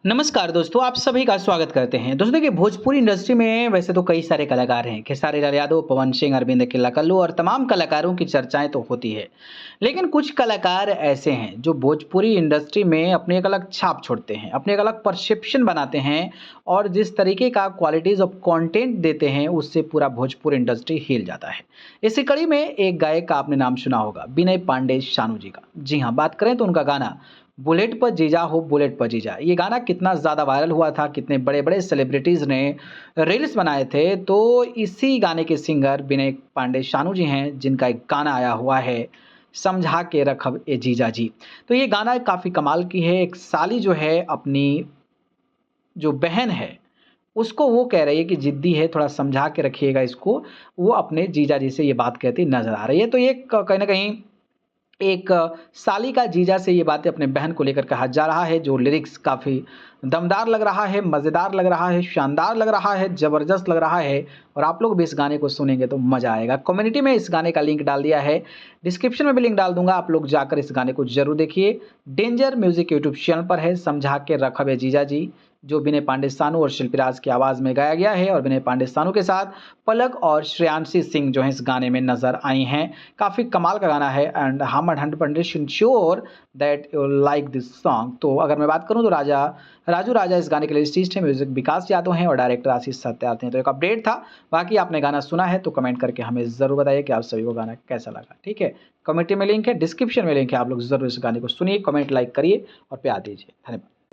नमस्कार दोस्तों, आप सभी का स्वागत करते हैं। दोस्तों देखिए, भोजपुरी इंडस्ट्री में वैसे तो कई सारे कलाकार हैं। खेसारी लाल यादव, पवन सिंह, अरविंद किल्ला कल्लू और तमाम कलाकारों की चर्चाएँ तो होती है। लेकिन कुछ कलाकार ऐसे हैं जो भोजपुरी इंडस्ट्री में अपनी एक अलग छाप छोड़ते हैं, अपनी एक अलग परसेप्शन बनाते हैं और जिस तरीके का क्वालिटीज़ ऑफ कंटेंट देते हैं, उससे पूरा भोजपुरी इंडस्ट्री हिल जाता है। इसी कड़ी में एक गायक का आपने नाम सुना होगा, विनय पांडे शानू जी का। जी हाँ, बात करें तो उनका गाना बुलेट पर जीजा हो बुलेट पर जीजा, ये गाना कितना ज़्यादा वायरल हुआ था, कितने बड़े-बड़े सेलिब्रिटीज़ ने रील्स बनाए थे। तो इसी गाने के सिंगर विनय पांडे शानू जी हैं, जिनका एक गाना आया हुआ है, समझा के रखब ए जीजा जी। तो ये गाना काफ़ी कमाल की है। एक साली जो है अपनी जो बहन है, उसको वो कह रही है कि ज़िद्दी है, थोड़ा समझा के रखिएगा इसको। वो अपने जीजा जी से ये बात कहती नज़र आ रही है। तो ये क कहीं न कहीं एक साली का जीजा से ये बातें अपने बहन को लेकर कहा जा रहा है, जो लिरिक्स काफ़ी दमदार लग रहा है, मज़ेदार लग रहा है, शानदार लग रहा है, ज़बरदस्त लग रहा है और आप लोग भी इस गाने को सुनेंगे तो मज़ा आएगा। कम्युनिटी में इस गाने का लिंक डाल दिया है, डिस्क्रिप्शन में भी लिंक डाल दूँगा, आप लोग जाकर इस गाने को ज़रूर देखिए। डेंजर म्यूज़िक यूट्यूब चैनल पर है, समझा के रखब ए जीजा जी, जो विनय पांडे सानू और शिल्पीराज की आवाज़ में गाया गया है और विनय पांडे सानू के साथ पलक और श्रेयांशी सिंह जो हैं इस गाने में नज़र आई हैं। काफ़ी कमाल का गाना है एंड हम 100% sure that you like this song. तो अगर मैं बात करूं तो राजू राजा इस गाने के लिरिसिस्ट हैं, म्यूजिक विकास यादव हैं और डायरेक्टर आशीष सत्यार्थी हैं। तो एक अपडेट था। बाकी आपने गाना सुना है तो कमेंट करके हमें ज़रूर बताइए कि आप सभी को गाना कैसा लगा। ठीक है, कमेंट में लिंक है, डिस्क्रिप्शन में लिंक है, आप लोग ज़रूर इस गाने को सुनिए, कमेंट लाइक करिए और प्यार दीजिए। धन्यवाद।